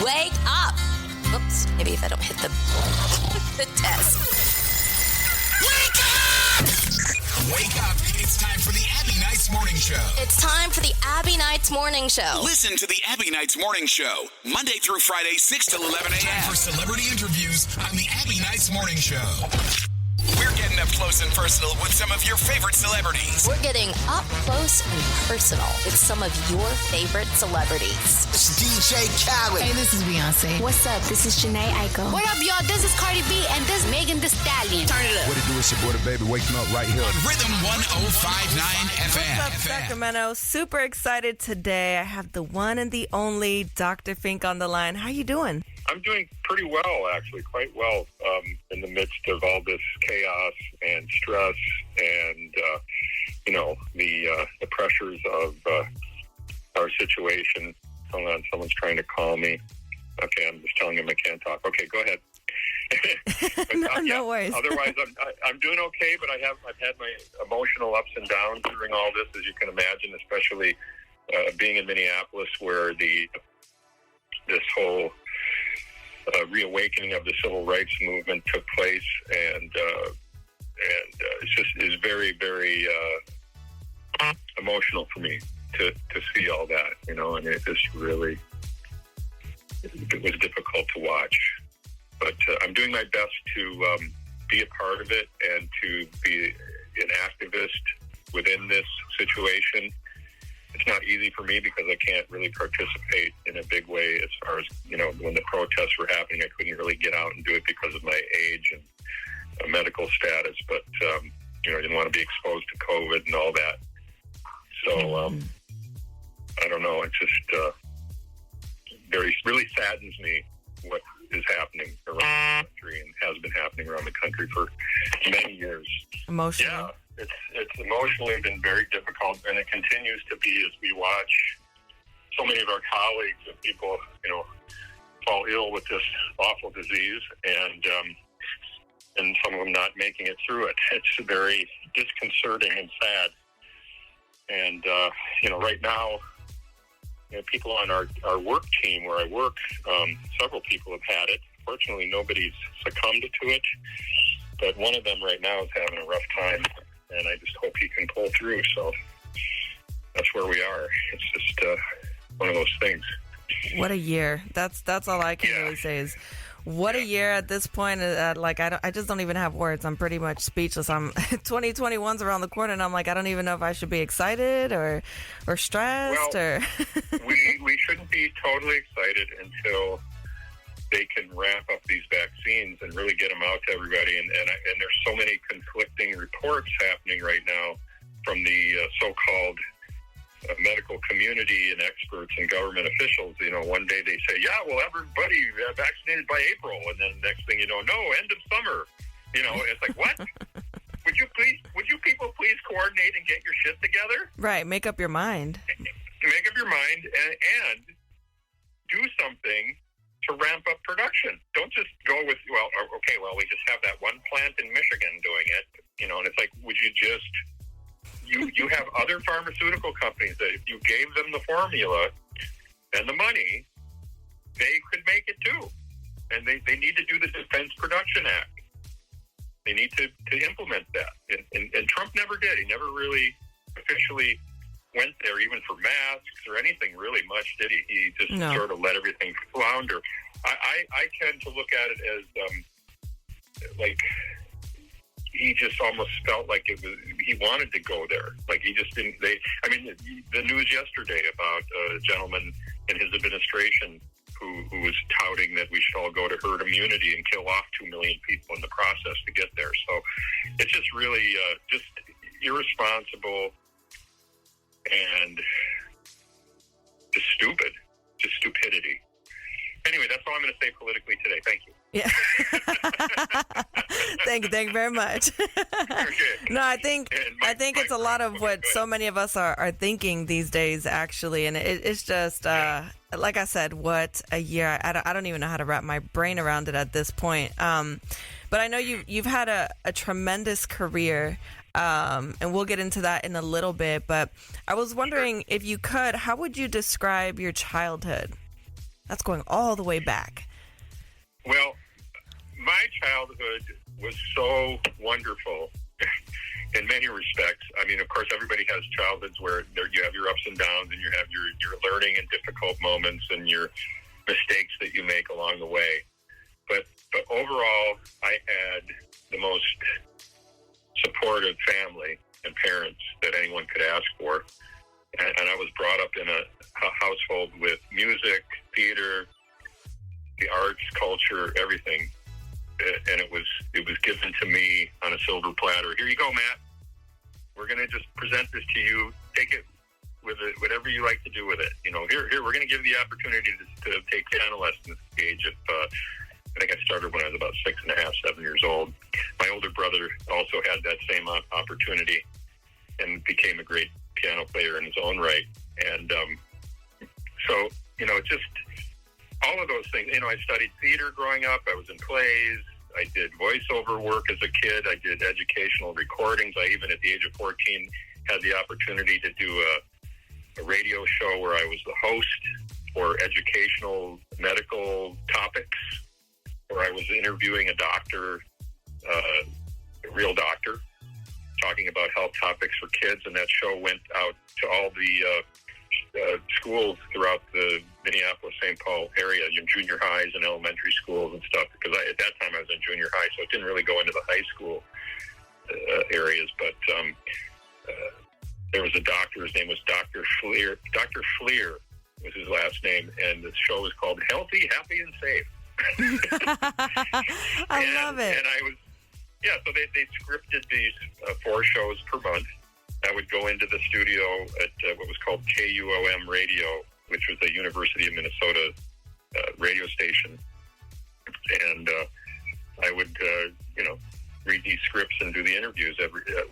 Wake up! Oops, maybe if I don't hit the test. Wake up! Wake up. It's time for the Abby Nights Morning Show. It's time for the Abby Nights Morning Show. Listen to the Abby Nights Morning Show, Monday through Friday, 6 till 11 a.m. Time for celebrity interviews on the Abby Nights Morning Show. We're getting up close and personal with some of your favorite celebrities. We're getting up close and personal with some of your favorite celebrities. It's DJ Khaled. Hey, this is Beyonce. What's up? This is Janae Aiko. What up, y'all? This is Cardi B, and this Megan Thee Stallion. Turn it up. What it do? It's your boy, the baby, waking up right here. On Rhythm 105.9 FM. What's up, Sacramento? Super excited today. I have the one and the only Dr. Fink on the line. How you doing? I'm doing pretty well, actually, quite well, in the midst of all this chaos and stress and, the pressures of our situation. Hold on, someone's trying to call me. Okay, I'm just telling him I can't talk. Okay, go ahead. But, no worries. Otherwise, I'm doing okay, but I've had my emotional ups and downs during all this, as you can imagine, especially being in Minneapolis, where this whole reawakening of the civil rights movement took place, and it's just is very, very emotional for me to see all that, and it just really it was difficult to watch. But I'm doing my best to be a part of it and to be an activist within this situation. It's not easy for me because I can't really participate in a big way as far as, when the protests were happening, I couldn't really get out and do it because of my age and medical status. But, I didn't want to be exposed to COVID and all that. So, I don't know. It just really saddens me what is happening around the country and has been happening around the country for many years. Emotional. Yeah, it's emotionally been very difficult, and it continues to be as we watch so many of our colleagues and people, fall ill with this awful disease, and some of them not making it through it. It's very disconcerting and sad. And right now, people on our work team where I work, several people have had it. Fortunately, nobody's succumbed to it. But one of them right now is having a rough time, and I just hope he can pull through. So that's where we are. It's just one of those things. What a year. That's all I can really say is what a year at this point. I just don't even have words. I'm pretty much speechless. 2021's around the corner, and I'm like, I don't even know if I should be excited or stressed. Well, we shouldn't be totally excited until they can ramp up these vaccines and really get them out to everybody. And there's so many conflicting reports happening right now from the so-called medical community and experts and government officials. One day they say, everybody vaccinated by April. And then next thing you know, no, end of summer. It's like, what? Would you people please coordinate and get your shit together? Right. Make up your mind. Make up your mind and do something to ramp up production. Don't just go with, we just have that one plant in Michigan doing it, and it's like, would you just, you have other pharmaceutical companies that if you gave them the formula and the money, they could make it too. And they need to do the Defense Production Act. They need to implement that. And Trump never did. He never really officially went there, even for masks or anything really much, did he? He just sort of let everything flounder. I tend to look at it as like he just almost felt like he wanted to go there. Like he just didn't. The news yesterday about a gentleman in his administration who was touting that we should all go to herd immunity and kill off 2 million people in the process to get there. So it's just really just irresponsible and just stupid, just stupidity. Anyway, that's all I'm going to say politically today. Thank you. Yeah. Thank you very much. Okay. No, I think it's a lot of what so many of us are thinking these days, actually, and it's just like I said, what a year. I don't even know how to wrap my brain around it at this point. But I know you've had a tremendous career. And we'll get into that in a little bit. But I was wondering if you could, how would you describe your childhood? That's going all the way back. Well, my childhood was so wonderful in many respects. I mean, of course, everybody has childhoods where you have your ups and downs, and you have your learning and difficult moments and your mistakes that you make along the way. But overall, I had the most supportive family and parents that anyone could ask for. And I was brought up in a household with music, theater, the arts, culture, everything. And it was given to me on a silver platter. Here you go, Matt. We're going to just present this to you. Take it with it, whatever you like to do with it. You know, here, we're going to give you the opportunity to take piano lessons at the age of, I think I started when I was about 6.5, 7 years old. My older brother also had that same opportunity and became a great piano player in his own right. And so, you know, just all of those things. You know, I studied theater growing up. I was in plays. I did voiceover work as a kid. I did educational recordings. I even, at the age of 14, had the opportunity to do a radio show where I was the host for educational medical topics, where I was interviewing a doctor, a real doctor, talking about health topics for kids. And that show went out to all the schools throughout the Minneapolis-St. Paul area, junior highs and elementary schools and stuff, because at that time I was in junior high, so it didn't really go into the high school areas. But there was a doctor, his name was Dr. Fleer. Dr. Fleer was his last name, and the show was called Healthy, Happy, and Safe. I love it. And I was, so they scripted these 4 shows per month. I would go into the studio at what was called KUOM Radio, which was a University of Minnesota radio station. And I would, read these scripts and do the interviews.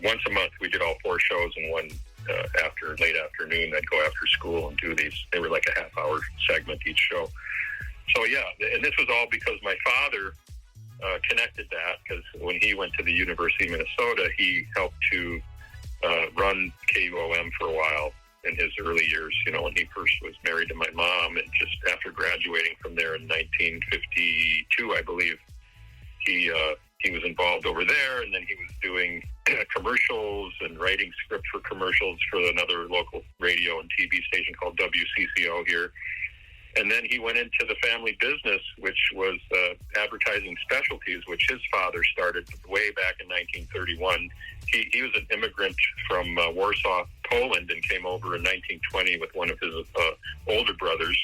Once a month, we did all 4 shows, and one late afternoon, I'd go after school and do these. They were like a half-hour segment each show. So, and this was all because my father connected that, because when he went to the University of Minnesota, he helped to run KUOM for a while in his early years, when he first was married to my mom, and just after graduating from there in 1952, I believe, he was involved over there, and then he was doing commercials and writing scripts for commercials for another local radio and TV station called WCCO here. And then he went into the family business, which was advertising specialties, which his father started way back in 1931. He was an immigrant from Warsaw, Poland, and came over in 1920 with one of his older brothers.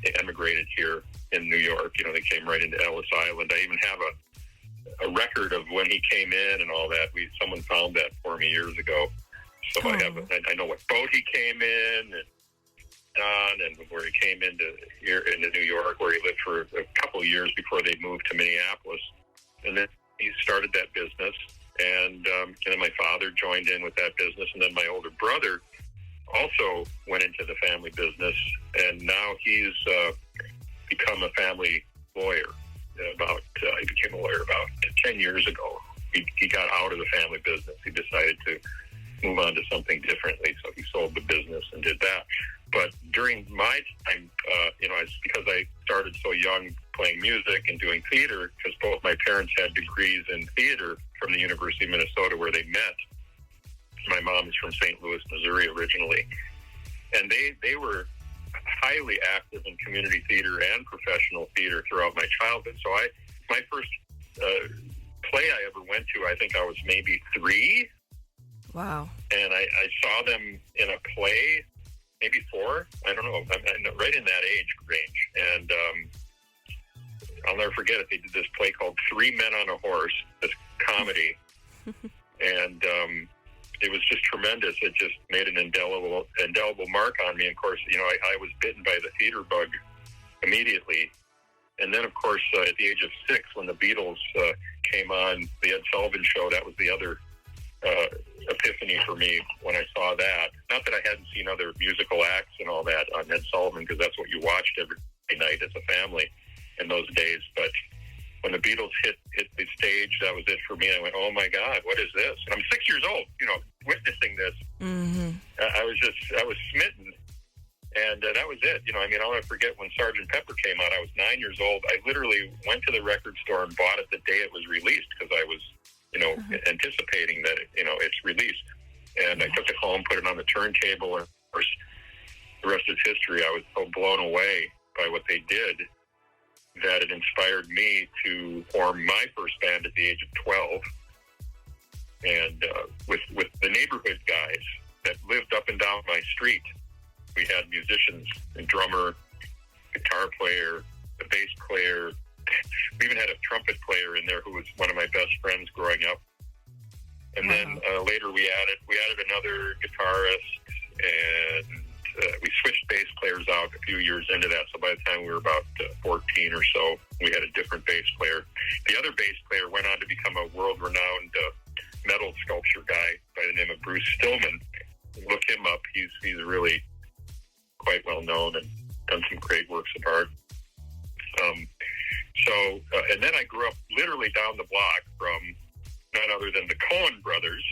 They emigrated here in New York. They came right into Ellis Island. I even have a record of when he came in and all that. Someone found that for me years ago. So I know what boat he came in and where he came into New York, where he lived for a couple of years before they moved to Minneapolis. And then he started that business, and then my father joined in with that business, and then my older brother also went into the family business, and now he's become a family lawyer. He became a lawyer about 10 years ago. He got out of the family business. He decided to move on to something differently, so he sold the business and did that. But during my time, because I started so young playing music and doing theater, because both my parents had degrees in theater from the University of Minnesota where they met. My mom is from St. Louis, Missouri originally. And they were highly active in community theater and professional theater throughout my childhood. So my first play I ever went to, I think I was maybe 3. Wow. And I saw them in a play, maybe 4. I don't know. I'm right in that age range. And I'll never forget it. They did this play called 3 Men on a Horse, this comedy. And it was just tremendous. It just made an indelible mark on me. And of course, I was bitten by the theater bug immediately. And then, of course, at the age of 6, when the Beatles came on the Ed Sullivan Show, that was the other epiphany for me when I saw that. Not that I hadn't seen other musical acts and all that on Ed Sullivan, because that's what you watched every night as a family in those days. But when the Beatles hit the stage, that was it for me. I went, oh my God, what is this? And I'm 6 years old, witnessing this. Mm-hmm. I was smitten. And that was it. I'll never forget when Sgt. Pepper came out. I was 9 years old. I literally went to the record store and bought it the day it was released because I was, anticipating that, it's released. And I took it home, put it on the turntable, and of course, the rest is history. I was so blown away by what they did that it inspired me to form my first band at the age of 12. And with the neighborhood guys that lived up and down my street, we had musicians, a drummer, guitar player, a bass player. We even had a trumpet player in there who was one of my best friends growing up. And then later we added another guitarist, and we switched bass players out a few years into that. So by the time we were about 14 or so, we had a different bass player. The other bass player went on to become a world-renowned metal sculpture guy by the name of Bruce Stillman. Look him up. He's really quite well known and done some great works of art. And then I grew up literally down the block from none other than the Coen brothers,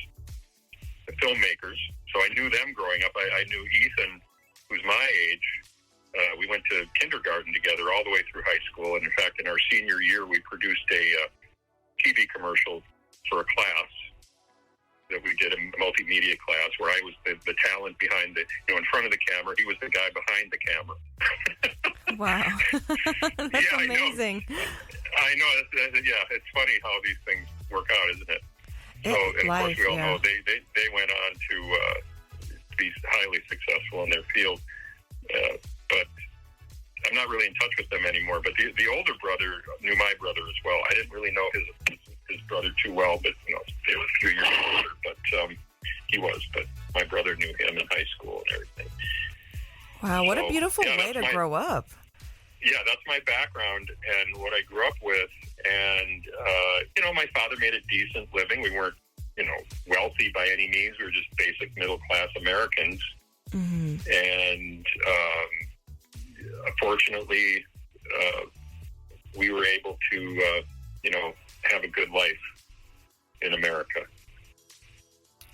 the filmmakers. So I knew them growing up. I knew Ethan, who's my age. We went to kindergarten together all the way through high school. And in fact, in our senior year, we produced a TV commercial for a class that we did, a multimedia class, where I was the talent behind in front of the camera. He was the guy behind the camera. Wow. That's amazing. I know. It's funny how these things work out, isn't it? And of course, we all know they went on to be highly successful in their field. But I'm not really in touch with them anymore. But the older brother knew my brother as well. I didn't really know his brother too well, but they were a few years older. But he was. But my brother knew him in high school and everything. Wow, what a beautiful way to grow up. Yeah, that's my background and what I grew up with. And, my father made a decent living. We weren't, wealthy by any means. We were just basic middle-class Americans. Mm-hmm. And fortunately, we were able to, have a good life in America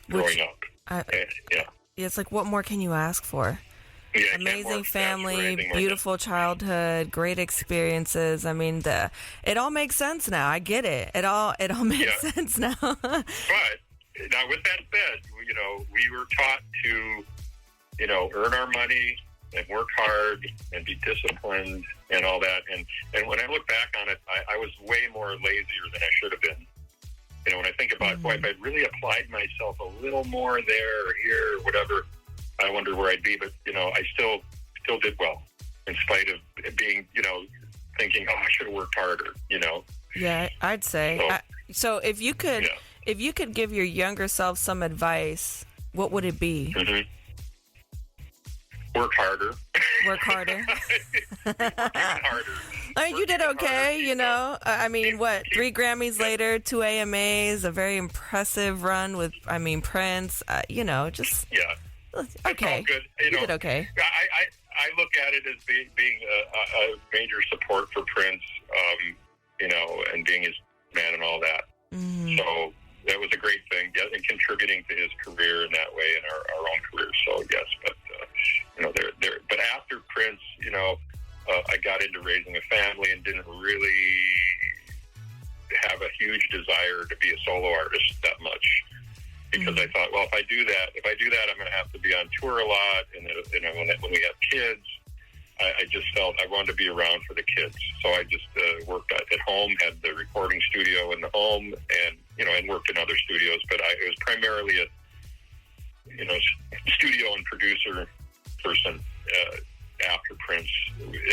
growing up. It's like, what more can you ask for? Yeah, amazing family, beautiful childhood, great experiences. I mean, it all makes sense now. I get it. It all makes sense now. But now, with that said, we were taught to, earn our money and work hard and be disciplined and all that. And when I look back on it, I was way more lazier than I should have been. When I think about, boy, if I'd really applied myself a little more there or here or whatever, I wonder where I'd be. But, I still did well in spite of being, thinking, I should have worked harder, Yeah, I'd say. So if you could give your younger self some advice, what would it be? Mm-hmm. Work harder. Work harder. Harder. I mean, you did okay, I mean, 3 Grammys later, 2 AMAs, a very impressive run with, Prince, just... Yeah. Okay. Good. You did okay. I look at it as being a major support for Prince, and being his man and all that. Mm-hmm. So that was a great thing, and contributing to his career in that way and our own careers. So yes, but but after Prince, I got into raising a family and didn't really have a huge desire to be a solo artist that much. Because I thought, well, if I do that, I'm going to have to be on tour a lot. And when we have kids, I just felt I wanted to be around for the kids. So I just worked at home, had the recording studio in the home, and worked in other studios. But it was primarily a studio and producer person after Prince,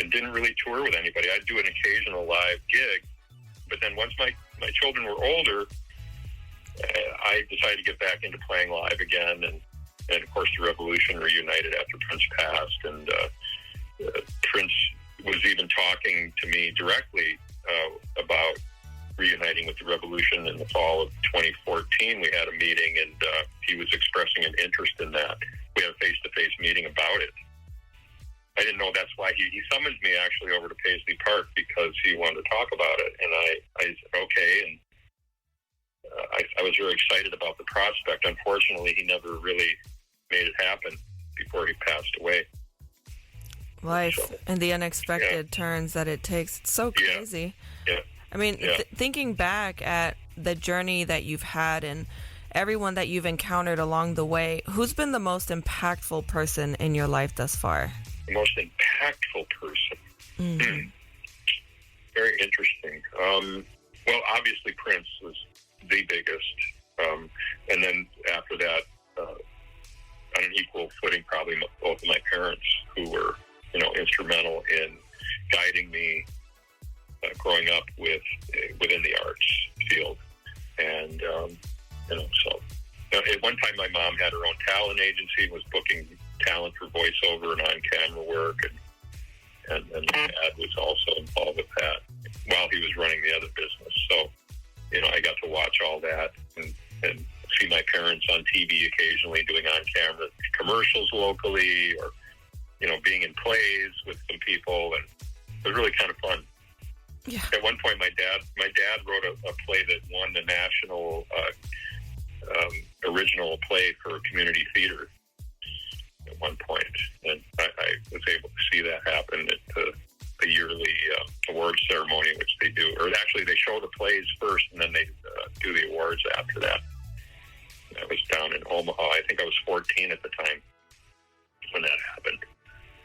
and didn't really tour with anybody. I'd do an occasional live gig, but then once my children were older, I decided to get back into playing live again, and of course the Revolution reunited after Prince passed, and Prince was even talking to me directly about reuniting with the Revolution in the fall of 2014. We had a meeting, and he was expressing an interest in that. We had a face-to-face meeting about it. I didn't know that's why he summoned me actually over to Paisley Park, because he wanted to talk about it, and I said okay, and I was very excited about the prospect. Unfortunately, he never really made it happen before he passed away. life So, and the unexpected turns that it takes. It's so crazy. Yeah. I mean, Yeah. thinking back at the journey that you've had and everyone that you've encountered along the way, who's been the most impactful person in your life thus far? The most impactful person. Very interesting. Well, obviously Prince was the biggest, and then after that, on an equal footing, probably both of my parents, who were, instrumental in guiding me growing up within the arts field, and so at one time my mom had her own talent agency, was booking talent for voiceover and on-camera work, and my dad was also involved with that while he was running the other business. So, I got to watch all that and see my parents on TV occasionally doing on-camera commercials locally, or, being in plays with some people, and it was really kind of fun. Yeah. At one point, my dad wrote a play that won the national original play for community theater at one point, and I was able to see that happen at the yearly awards ceremony, which they do. Or actually, they show the plays first, and then they do the awards after that. I was down in Omaha. I think I was 14 at the time when that happened.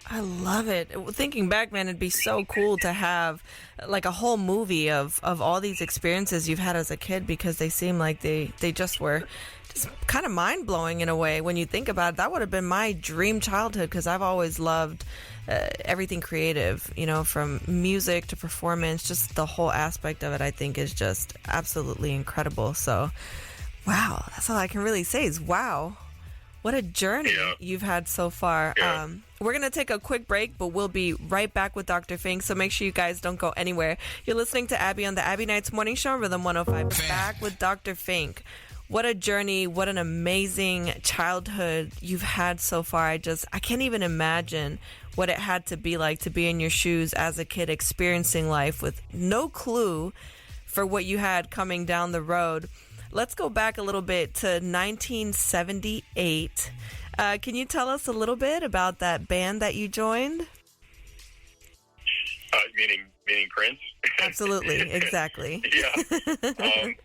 I love it. Thinking back, man, it'd be so cool to have like a whole movie of all these experiences you've had as a kid, because they seem like they just were just kind of mind-blowing in a way. When you think about it, that would have been my dream childhood, because I've always loved everything creative, from music to performance. Just the whole aspect of it, I think, is just absolutely incredible. So, wow, that's all I can really say is wow. What a journey you've had so far. Yeah. We're going to take a quick break, but we'll be right back with Dr. Fink, so make sure you guys don't go anywhere. You're listening to Abby on the Abby Nights Morning Show, Rhythm 105. Back with Dr. Fink. What a journey. What an amazing childhood you've had so far. I can't even imagine what it had to be like to be in your shoes as a kid, experiencing life with no clue for what you had coming down the road. Let's go back a little bit to 1978. Can you tell us a little bit about that band that you joined? Meaning Prince? Absolutely, exactly. I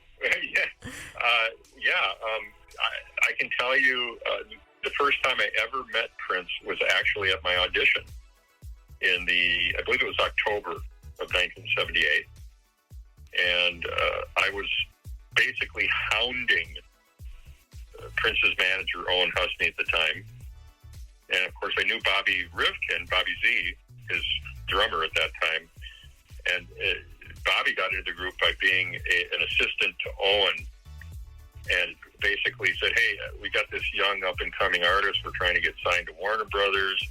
can tell you the first time I ever met Prince was actually at my audition I believe it was October of 1978. And I was basically hounding Prince's manager, Owen Husney, at the time. And of course, I knew Bobby Rivkin, Bobby Z, his drummer at that time. And Bobby got into the group by being an assistant to Owen, and basically said, "Hey, we got this young up-and-coming artist. We're trying to get signed to Warner Brothers.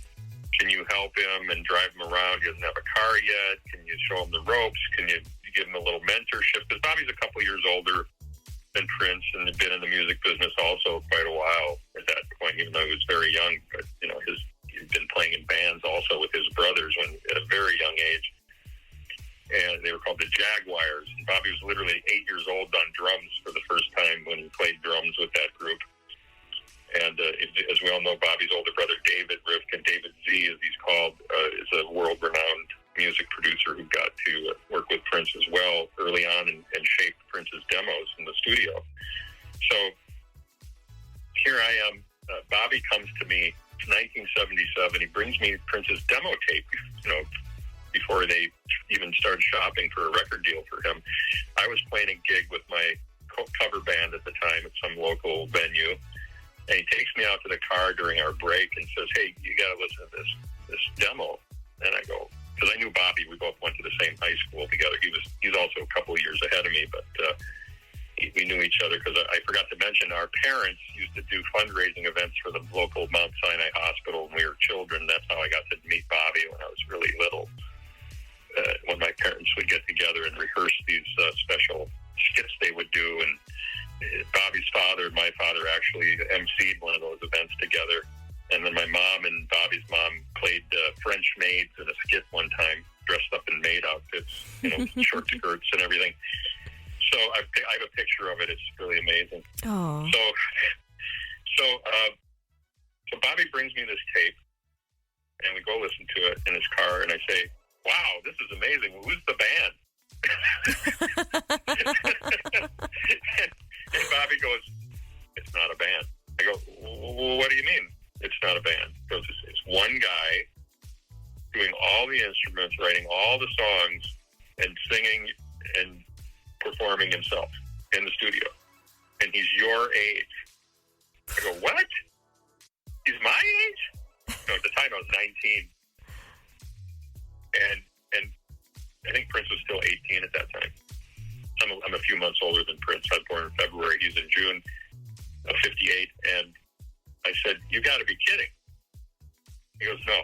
Can you help him and drive him around? He doesn't have a car yet. Can you show him the ropes? Can you give him a little mentorship?" Because Bobby's a couple years older than Prince and had been in the music business also quite a while at that point, even though he was very young. But, he'd been playing in bands also with his brothers at a very young age. And they were called the Jaguars. And Bobby was literally 8 years old on drums for the first time when he played drums with that group. And as we all know, Bobby's older brother, David Rivkin, David Z, as he's called, is a world-renowned music producer who got to work with Prince as well early on and shaped Prince's demos in the studio. So here I am. Bobby comes to me. It's 1977. He brings me Prince's demo tape, before they even started shopping for a record deal for him. I was playing a gig with my cover band at the time at some local venue, and he takes me out to the car during our break and says, "Hey, you got to listen to this demo." And I go, because I knew Bobby, we both went to the same high school together. He's also a couple of years ahead of me, but we knew each other because I forgot to mention our parents used to do fundraising events for the local Mount Sinai Hospital when we were children. That's how I got to meet Bobby when I was really little. When my parents would get together and rehearse these special skits they would do, and Bobby's father and my father actually emceed one of those events together. And then my mom and Bobby's mom played French maids in a skit one time, dressed up in maid outfits, short skirts and everything. So I have a picture of it. It's really amazing. Oh. So Bobby brings me this tape, and we go listen to it in his car, and I say, wow, this is amazing. Who's the band? and Bobby goes, it's not a band. I go, well, what do you mean it's not a band? He goes, it's one guy doing all the instruments, writing all the songs, and singing and performing himself in the studio. And he's your age. I go, what? He's my age? No, at the time I was 19. And I think Prince was still 18 at that time. I'm a few months older than Prince. I was born in February. He's in June of 58. And I said, you got to be kidding. He goes, no.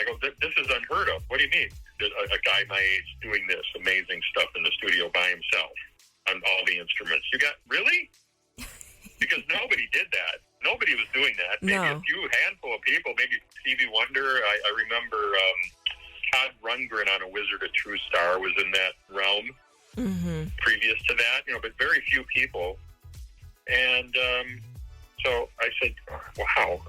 I go, this is unheard of. What do you mean? A guy my age doing this amazing stuff in the studio by himself on all the instruments. You got, really? Because nobody did that. Nobody was doing that. Maybe a few handful of people, maybe Stevie Wonder. I remember Todd Rundgren on A Wizard, A True Star was in that realm previous to that, but very few people. And so I said, wow,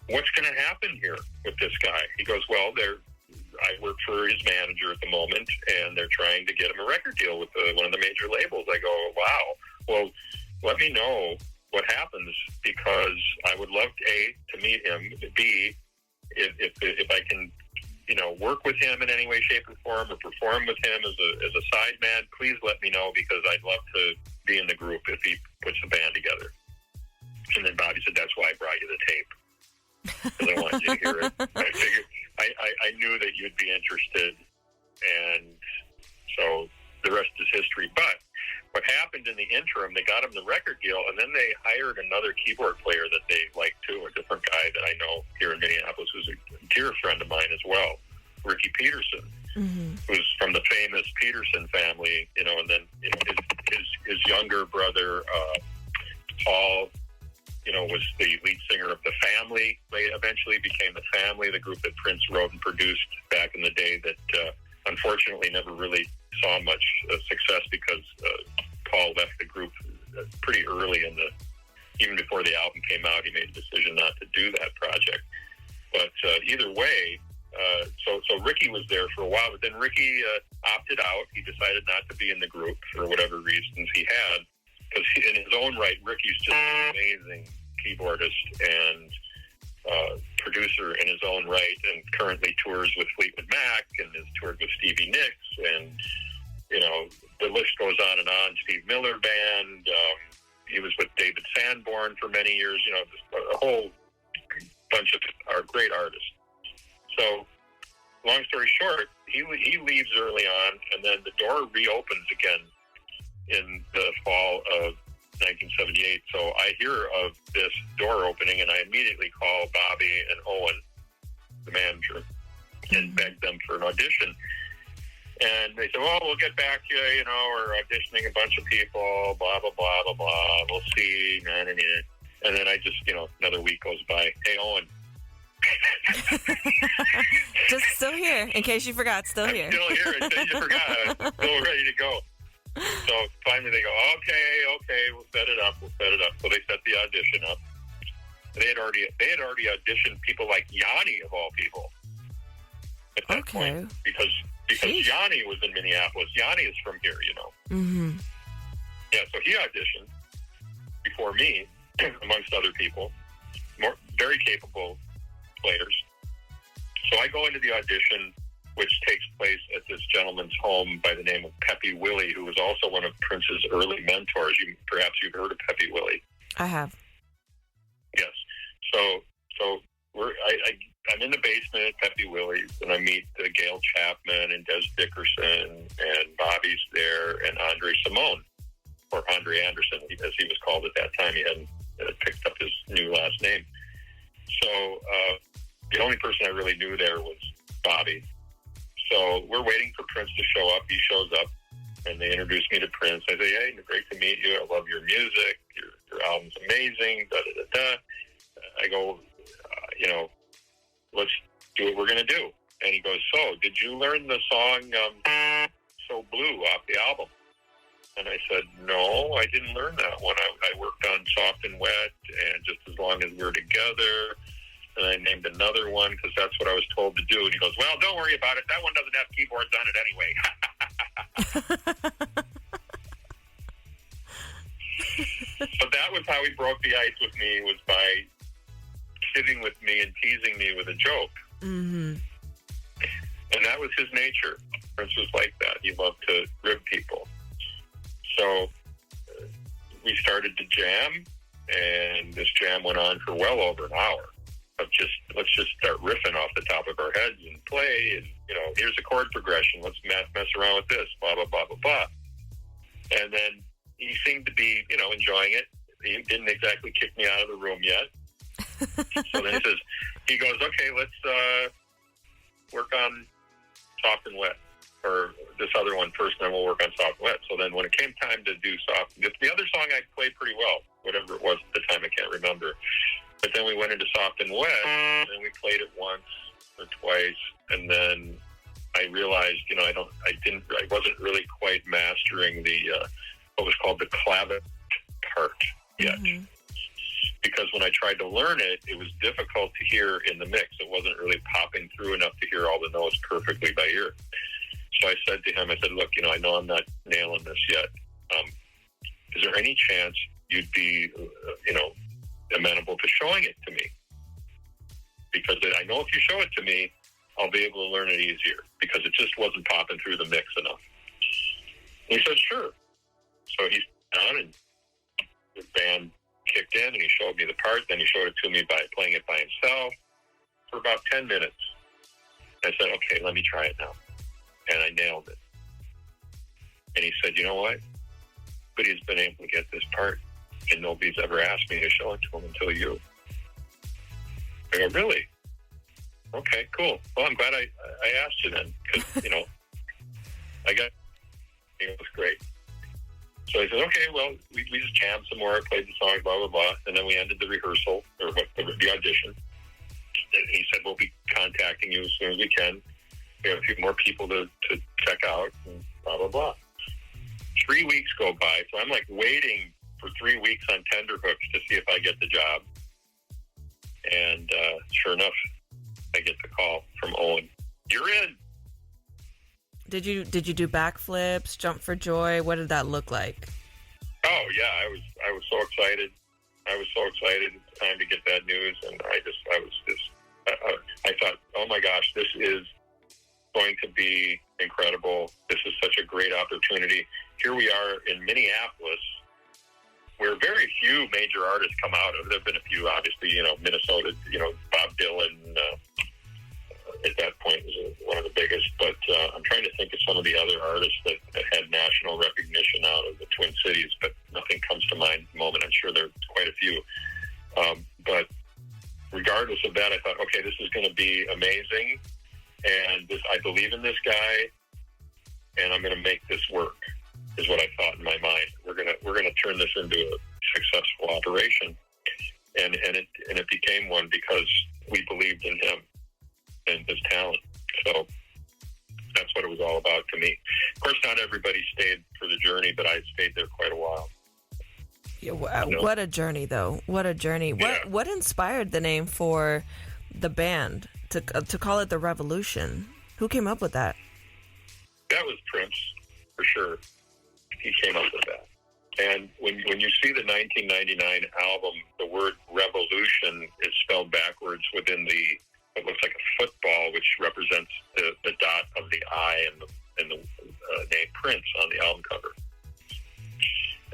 what's going to happen here with this guy? He goes, well, I work for his manager at the moment, and they're trying to get him a record deal with one of the major labels. I go, wow, well, let me know what happens, because I would love, A, to meet him, B, if I can, work with him in any way, shape, or form, or perform with him as a side man, please let me know, because I'd love to be in the group if he puts the band together. And then Bobby said, that's why I brought you the tape, because I wanted you to hear it. I figured, I knew that you'd be interested, and so the rest is history. But what happened in the interim, they got him the record deal, and then they hired another keyboard player that they liked too, a different guy that I know here in Minneapolis, who's a dear friend of mine as well, Ricky Peterson, who's from the famous Peterson family, and then his younger brother, Paul, was the lead singer of The Family. They eventually became The Family, the group that Prince wrote and produced back in the day that unfortunately never really saw much success, because Paul left the group pretty early even before the album came out. He made a decision not to do that project. But either way, so Ricky was there for a while, but then Ricky opted out. He decided not to be in the group for whatever reasons he had, because in his own right, Ricky's just an amazing keyboardist and producer in his own right, and currently tours with Fleetwood Mac and has toured with Stevie Nicks, and the list goes on and on. Steve Miller Band. He was with David Sanborn for many years. Just a whole bunch of great artists. So, long story short, he leaves early on, and then the door reopens again in the fall of 1978. So I hear of this door opening, and I immediately call Bobby and Owen, the manager, and beg them for an audition. And they said, well, we'll get back to you, we're auditioning a bunch of people, blah, blah, blah, blah, blah, we'll see, and then I just, another week goes by. Hey, Owen. Just still here, in case you forgot, still here. Still here, in case you forgot. I'm still ready to go. So finally they go, okay, we'll set it up. So they set the audition up. They had already auditioned people like Yanni, of all people, at that point, because Yanni was in Minneapolis. Yanni is from here, Mm-hmm. Yeah, so he auditioned before me, amongst other people, very capable players. So I go into the audition, which takes place at this gentleman's home by the name of Pepe Willie, who was also one of Prince's early mentors. Perhaps you've heard of Pepe Willie. I have. Yes. So I'm in the basement at Pepe Willie's, and I meet Gail Chapman and Des Dickerson, and Bobby's there, and Andre Simone, or Andre Anderson, as he was called at that time. He hadn't picked up his new last name. So the only person I really knew there was Bobby. So we're waiting for Prince to show up. He shows up, and they introduce me to Prince. I say, hey, great to meet you. I love your music. Your album's amazing. Da-da-da-da. I go, let's do what we're going to do. And he goes, so, did you learn the song So Blue off the album? And I said, no, I didn't learn that one. I worked on Soft and Wet and Just As Long As We're Together. and I named another one because that's what I was told to do. And he goes, well, don't worry about it. That one doesn't have keyboards on it anyway. So that was how he broke the ice with me, was by kidding with me and teasing me with a joke. Mm-hmm. And that was his nature. Prince was like that. He loved to rib people. So we started to jam, and this jam went on for well over an hour of let's just start riffing off the top of our heads and play, and, here's a chord progression. Let's mess around with this, blah, blah, blah, blah, blah. And then he seemed to be, enjoying it. He didn't exactly kick me out of the room yet. So then he goes, okay, let's work on soft and wet, or this other one first, and then we'll work on soft and wet. So then when it came time to do soft, the other song I played pretty well, whatever it was at the time, I can't remember. But then we went into soft and wet, and then we played it once or twice, and then I realized, I wasn't really quite mastering the what was called the clavet part yet. Mm-hmm. Because when I tried to learn it, it was difficult to hear in the mix. It wasn't really popping through enough to hear all the notes perfectly by ear. So I said to him, look, I know I'm not nailing this yet. Is there any chance you'd be, amenable to showing it to me? Because I know if you show it to me, I'll be able to learn it easier, because it just wasn't popping through the mix enough. And he said, sure. So he's down, and the band kicked in, and he showed me the part. Then he showed it to me by playing it by himself for about 10 minutes. I said, okay, let me try it now. And I nailed it. And he said, you know what? But he's been able to get this part, and nobody's ever asked me to show it to him until you. I go, really? Okay, cool. Well, I'm glad I asked you then, because, it was great. So I said, okay, well, we just jammed some more, played the song, blah, blah, blah, and then we ended the rehearsal, or the audition. And he said, we'll be contacting you as soon as we can. We have a few more people to check out, and blah, blah, blah. 3 weeks go by, so I'm waiting for 3 weeks on tenterhooks to see if I get the job. And sure enough, I get the call from Owen. You're in. Did you do backflips, jump for joy? What did that look like? Oh yeah, I was so excited. It's time to get that news, and I thought, oh my gosh, this is going to be incredible. This is such a great opportunity. Here we are in Minneapolis, where very few major artists come out of. There have been a few, obviously, Minnesota, Bob Dylan, at that point was one of the biggest, but I'm trying to think of some of the other artists that had national recognition out of the Twin Cities, but nothing comes to mind at the moment. I'm sure there are quite a few. But regardless of that, I thought, okay, this is going to be amazing, and I believe in this guy, and I'm going to make this work, is what I thought in my mind. We're going to turn this into a successful operation, and it became one because we believed in him and his talent. So that's what it was all about to me. Of course, not everybody stayed for the journey, but I stayed there quite a while. Yeah, what a journey, though. What a journey. Yeah. What inspired the name for the band to call it The Revolution? Who came up with that? That was Prince, for sure. He came up with that. And when you see the 1999 album, the word revolution is spelled backwards within what looks like a football, which represents the dot of the I and the name Prince on the album cover.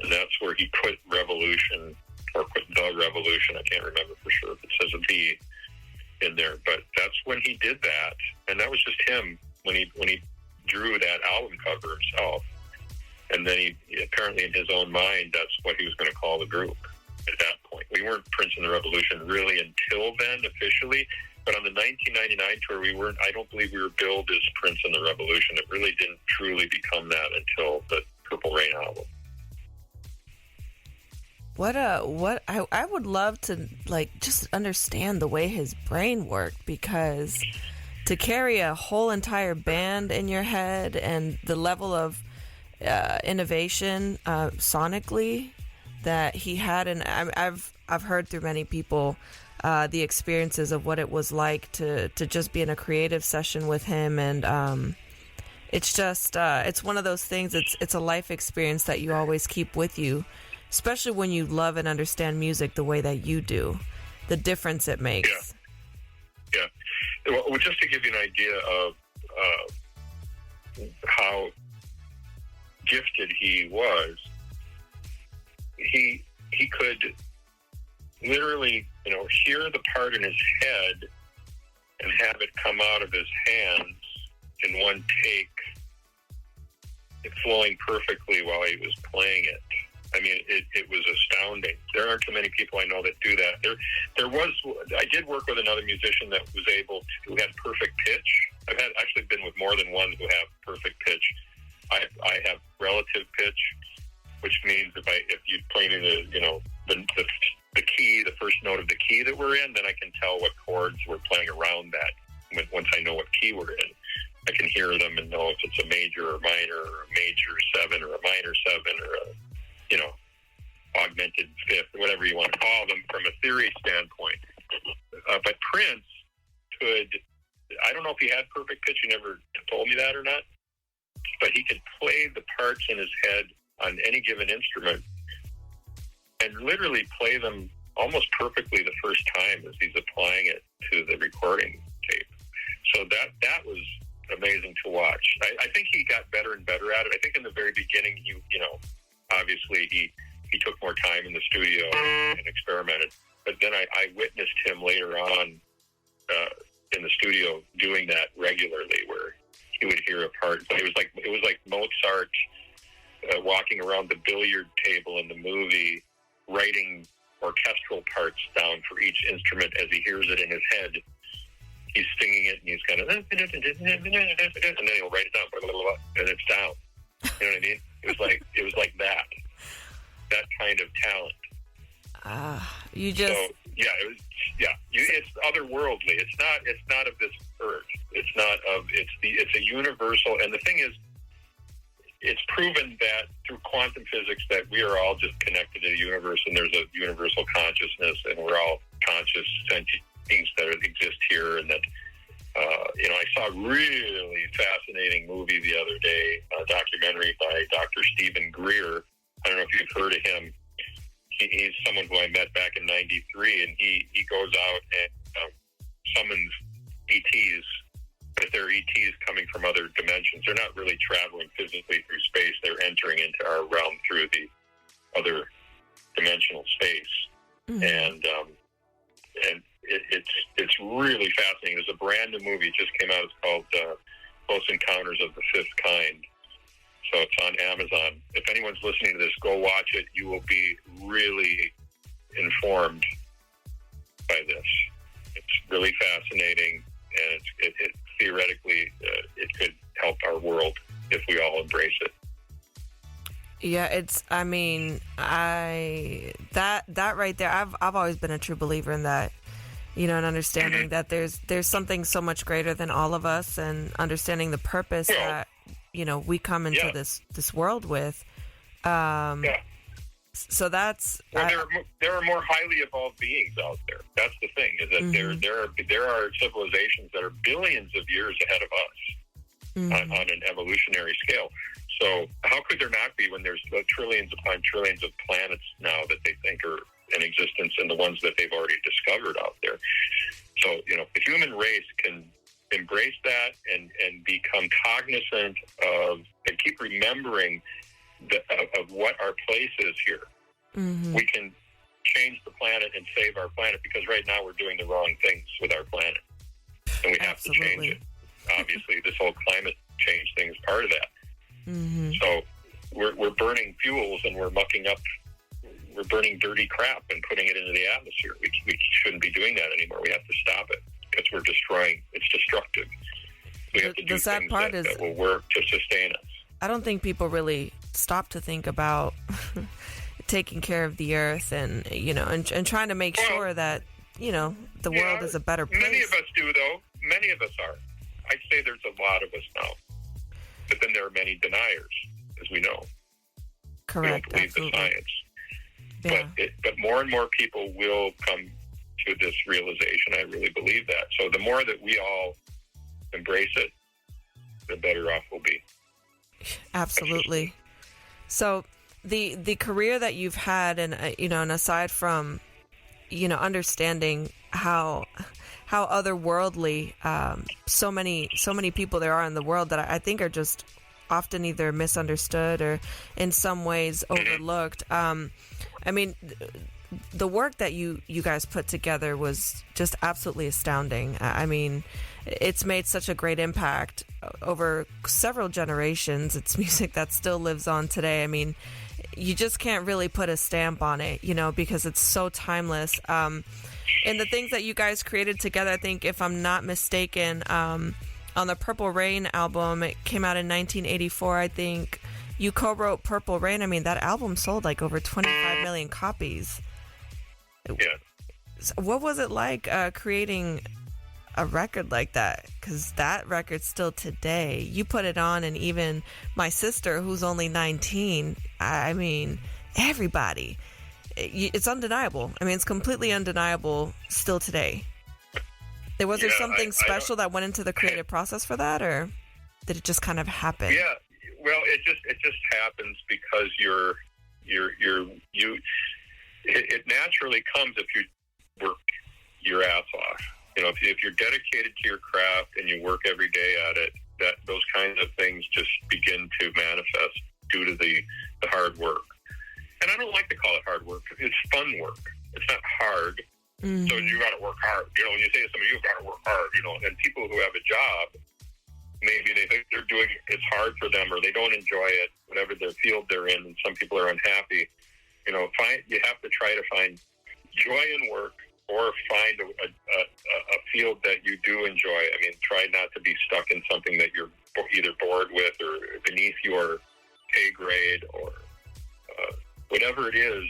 And that's where he put revolution, or put the revolution. I can't remember for sure if it says a B in there, but that's when he did that. And that was just him when he drew that album cover himself. And then he apparently in his own mind, that's what he was going to call the group at that point. We weren't Prince and the Revolution really until then officially. But on the 1999 tour, I don't believe we were billed as Prince and the Revolution. It really didn't truly become that until the Purple Rain album. I would love to just understand the way his brain worked, because to carry a whole entire band in your head and the level of innovation sonically that he had, and I've heard through many people the experiences of what it was like to just be in a creative session with him. And it's just it's one of those things. It's a life experience that you always keep with you, especially when you love and understand music the way that you do. The difference it makes. Yeah. Well, just to give you an idea of how gifted he was, he could literally, hear the part in his head and have it come out of his hands in one take, flowing perfectly while he was playing it. I mean, it was astounding. There aren't too many people I know that do that. I did work with another musician that was who had perfect pitch. I've actually been with more than one who have perfect pitch. I have relative pitch, which means if you play me the key, the first note of the key that we're in, then I can tell what chords we're playing around that. Once I know what key we're in, I can hear them and know if it's a major or minor or a major 7 or a minor 7 or a augmented fifth, whatever you want to call them from a theory standpoint. But Prince could, I don't know if he had perfect pitch, he never told me that or not, but he could play the parts in his head on any given instrument and literally play them almost perfectly the first time as he's applying it to the recording tape. So that was amazing to watch. I think he got better and better at it. I think in the very beginning, obviously he took more time in the studio and experimented. But then I witnessed him later on in the studio doing that regularly, where he would hear a part. It was like Mozart walking around the billiard table in the movie, writing orchestral parts down for each instrument as he hears it in his head. He's singing it, and he's kind of, and then he'll write it down, and it's down. You know what I mean? It was like that kind of talent. It's otherworldly. It's not of this earth. It's a universal. And the thing is, it's proven that through quantum physics that we are all just connected to the universe, and there's a universal consciousness, and we're all conscious sentient beings that exist here. And that I saw a really fascinating movie the other day, a documentary by Dr. Stephen Greer. I don't know if you've heard of him. He's someone who I met back in '93, and he goes out and summons ETs, but they're ETs coming from other dimensions. They're not really traveling physically through space. They're entering into our realm through the other dimensional space. Mm-hmm. And it's really fascinating. There's a brand new movie that just came out. It's called Close Encounters of the Fifth Kind. So it's on Amazon. If anyone's listening to this, go watch it. You will be really informed by this. It's really fascinating, and it theoretically it could help our world if we all embrace it. Yeah, that right there. I've always been a true believer in that. And understanding that there's something so much greater than all of us, and understanding the purpose that we come into this world with. So that's there are more highly evolved beings out there. That's the thing, is that mm-hmm. there are civilizations that are billions of years ahead of us mm-hmm. on an evolutionary scale. So how could there not be when there's trillions upon trillions of planets now that they think are in existence, and the ones that they've already discovered out there? So the human race can embrace that and become cognizant of and keep remembering of what our place is here. Mm-hmm. We can change the planet and save our planet, because right now we're doing the wrong things with our planet, and we have Absolutely. To change it. Obviously, this whole climate change thing is part of that. Mm-hmm. So we're burning fuels, and we're mucking up. We're burning dirty crap and putting it into the atmosphere. We shouldn't be doing that anymore. We have to stop it, because we're destroying. It's destructive. We have to do things that will work to sustain us. I don't think people really stop to think about taking care of the earth and and trying to make sure that the world is a better place. Many of us do, though. Many of us are. I'd say there's a lot of us now, but then there are many deniers, as we know. Correct. We don't believe Absolutely. the science. Yeah. But more and more people will come to this realization. I really believe that. So the more that we all embrace it, the better off we'll be. Absolutely. So the career that you've had, and and aside from understanding how otherworldly so many people there are in the world that I think are just often either misunderstood or in some ways overlooked. I mean, the work that you guys put together was just absolutely astounding. I mean, it's made such a great impact over several generations. It's music that still lives on today. I mean, you just can't really put a stamp on it, because it's so timeless. And the things that you guys created together, I think, if I'm not mistaken, on the Purple Rain album, it came out in 1984, I think. You co-wrote Purple Rain. I mean, that album sold like over 25 million copies. Yeah. So what was it like creating a record like that? Because that record still today, you put it on, and even my sister, who's only 19, I mean, everybody, it's undeniable. I mean, it's completely undeniable still today. Was there something special that went into the creative process for that, or did it just kind of happen? Yeah. Well, it just happens because it naturally comes if you work your ass off. If you're dedicated to your craft and you work every day at it, that those kinds of things just begin to manifest due to the hard work. And I don't like to call it hard work. It's fun work. It's not hard. Mm-hmm. So you got to work hard. When you say to somebody, you've got to work hard, and people who have a job, maybe they think they're doing it's hard for them, or they don't enjoy it, whatever their field they're in, and some people are unhappy. You have to try to find joy in work, or find a field that you do enjoy. I mean, try not to be stuck in something that you're either bored with or beneath your pay grade, or whatever it is.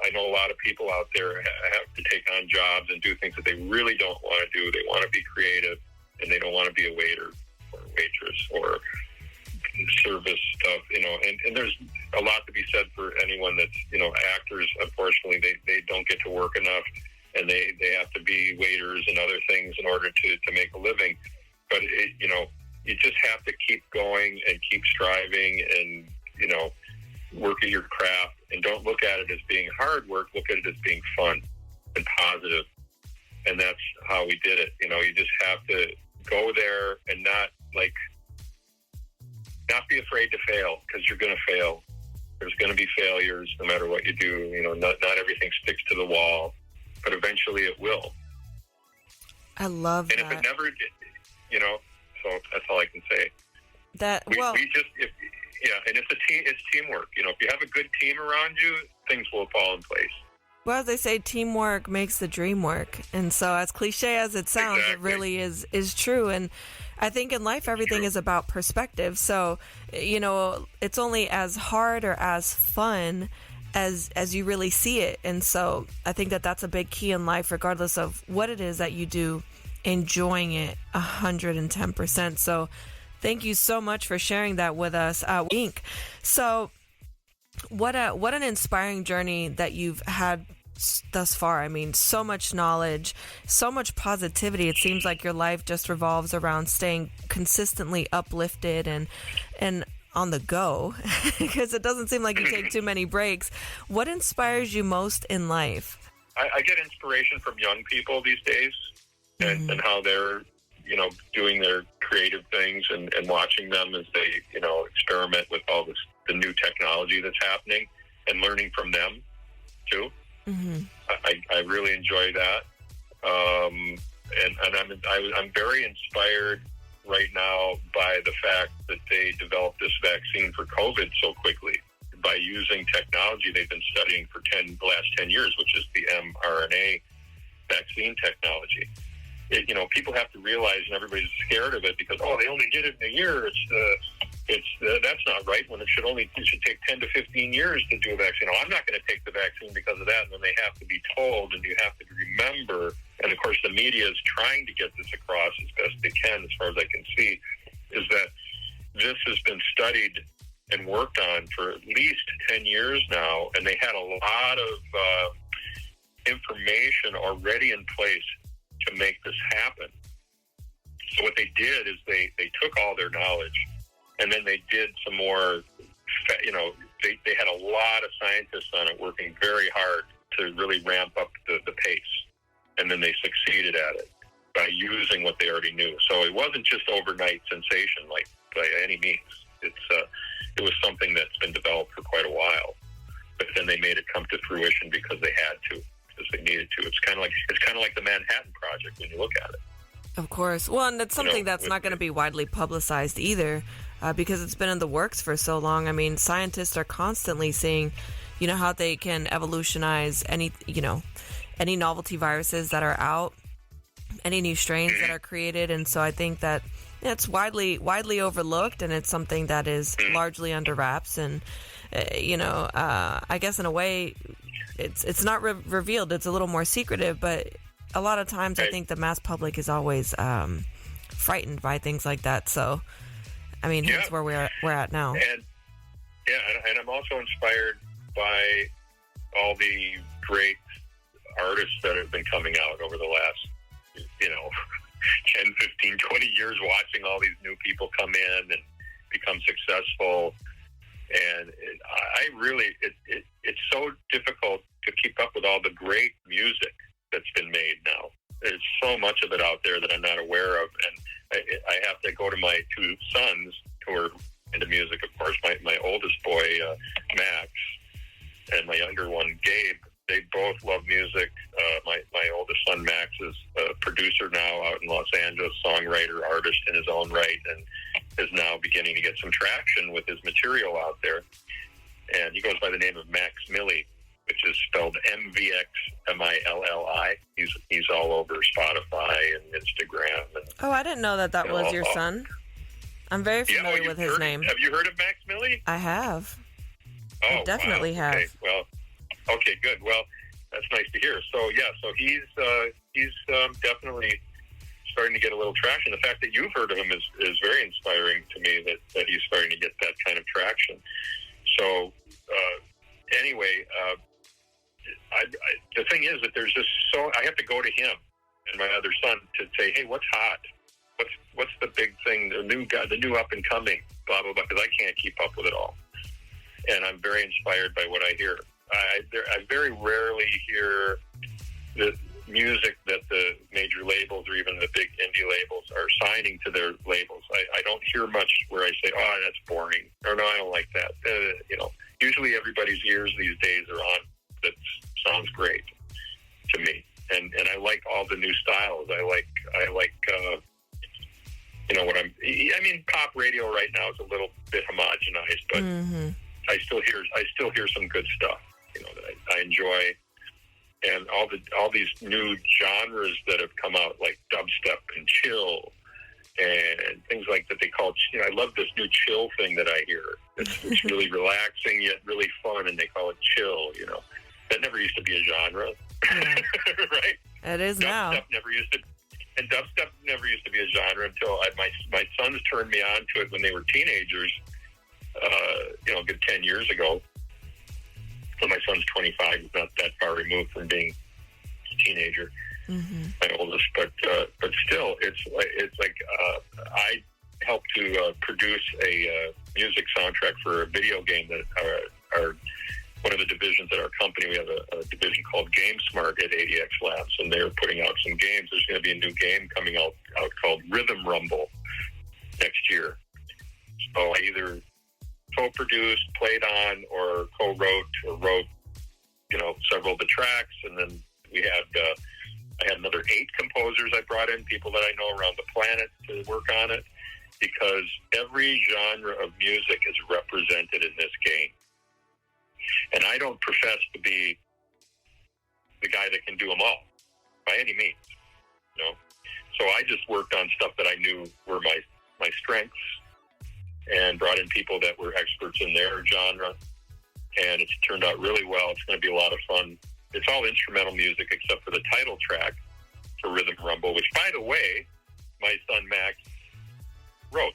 I know a lot of people out there have to take on jobs and do things that they really don't want to do. They want to be creative, and they don't want to be a waiter or a waitress or service stuff, and there's a lot to be said for anyone that's, actors, unfortunately, they don't get to work enough, and they have to be waiters and other things in order to make a living. But, you just have to keep going and keep striving and, work at your craft, and don't look at it as being hard work. Look at it as being fun and positive. And that's how we did it. You just have to go there and not be afraid to fail, because you're going to fail. There's going to be failures no matter what you do. Not everything sticks to the wall, but eventually it will. I love that. And if it never did, so that's all I can say. And it's teamwork. If you have a good team around you, things will fall in place. Well, as they say, teamwork makes the dream work. And so as cliche as it sounds, exactly. It really is true. And I think in life, everything is about perspective. So, it's only as hard or as fun as you really see it. And so I think that that's a big key in life, regardless of what it is that you do, enjoying it 110%. So thank you so much for sharing that with us, Inc. So what an inspiring journey that you've had thus far. I mean, so much knowledge, so much positivity. It seems like your life just revolves around staying consistently uplifted and on the go, because it doesn't seem like you take too many breaks. What inspires you most in life? I get inspiration from young people these days, and how they're, doing their creative things, and watching them as they, experiment with all the new technology that's happening, and learning from them too. Mm-hmm. I really enjoy that, and I'm very inspired right now by the fact that they developed this vaccine for COVID so quickly by using technology they've been studying for the last 10 years, which is the mRNA vaccine technology. People have to realize, and everybody's scared of it because, they only did it in a year. That's not right. When it should take 10 to 15 years to do a vaccine. I'm not going to take the vaccine because of that. And then they have to be told, and you have to remember. And of course, the media is trying to get this across as best they can, as far as I can see, is that this has been studied and worked on for at least 10 years now. And they had a lot of information already in place to make this happen. So what they did is they took all their knowledge, and then they did some more, they had a lot of scientists on it working very hard to really ramp up the pace. And then they succeeded at it by using what they already knew. So it wasn't just overnight sensation, like by any means. It was something that's been developed for quite a while, but then they made it come to fruition because they had to, because they needed to. It's kind of like the Manhattan Project when you look at it. Of course. Well, and it's something that's not going to be widely publicized either, because it's been in the works for so long. I mean, scientists are constantly seeing, how they can evolutionize any novelty viruses that are out, any new strains that are created. And so I think that it's widely overlooked, and it's something that is largely under wraps. And, I guess in a way it's not revealed. It's a little more secretive, but a lot of times I think the mass public is always frightened by things like that. So, I mean, that's where we're at now. And I'm also inspired by all the great artists that have been coming out over the last, 10, 15, 20 years, watching all these new people come in and become successful. And it's so difficult to keep up with all the great music that's been made now. There's so much of it out there that I'm not aware of. And I have to go to my two sons who are into music, of course. My oldest boy, Max, and my younger one, Gabe. They both love music. My oldest son, Max, is a producer now out in Los Angeles, songwriter, artist in his own right, and is now beginning to get some traction with his material out there. And he goes by the name of Max Milli, which is spelled MVXMILLI. He's all over Spotify and Instagram. And, I didn't know that was your son. I'm very familiar with his name. Have you heard of Max Milli? I have. Oh, I definitely have. Okay. Well, okay, good. Well, that's nice to hear. So he's definitely starting to get a little traction. The fact that you've heard of him is very inspiring to me. That he's starting to get that kind of traction. So anyway, the thing is that there's just I have to go to him and my other son to say, hey, what's hot? What's the big thing? The new guy, the new up and coming, blah blah blah. Because I can't keep up with it all, and I'm very inspired by what I hear. I very rarely hear the music that the major labels or even the big indie labels are signing to their labels. I don't hear much where I say, oh, that's boring, or no, I don't like that. Usually everybody's ears these days are on. That sounds great to me, and I like all the new styles. I like pop radio right now is a little bit homogenized, but I still hear some good stuff. That I enjoy, and all these new genres that have come out, like dubstep and chill, and things like that. They call, I love this new chill thing that I hear. It's really relaxing yet really fun, and they call it chill. That never used to be a genre, right? It is now. Dubstep never used to be a genre until my sons turned me on to it when they were teenagers. A good 10 years ago. So my son's 25. He's not that far removed from being a teenager, my oldest. But still, it's like I helped to produce a music soundtrack for a video game that are one of the divisions at our company. We have a division called GameSmart at ADX Labs, and they're putting out some games. There's going to be a new game coming out called Rhythm Rumble next year. So I either co-produced, played on, or co-wrote or wrote, several of the tracks. And then I had another 8 composers I brought in, people that I know around the planet to work on it, because every genre of music is represented in this game. And I don't profess to be the guy that can do them all by any means, So I just worked on stuff that I knew were my strengths, and brought in people that were experts in their genre, and it's turned out really well. It's going to be a lot of fun. It's all instrumental music except for the title track for Rhythm Rumble, which, by the way, my son Max wrote.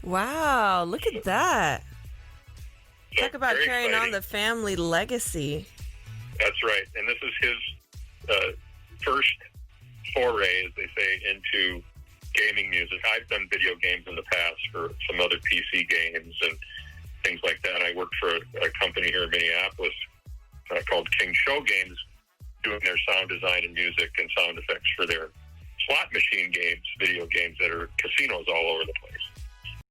Wow, look at that. So Talk about carrying exciting. on the family legacy. That's right. And this is his first foray, as they say, into gaming music. I've done video games in the past for some other PC games and things like that. I worked for a company here in Minneapolis called King Show Games, doing their sound design and music and sound effects for their slot machine games, video games that are casinos all over the place.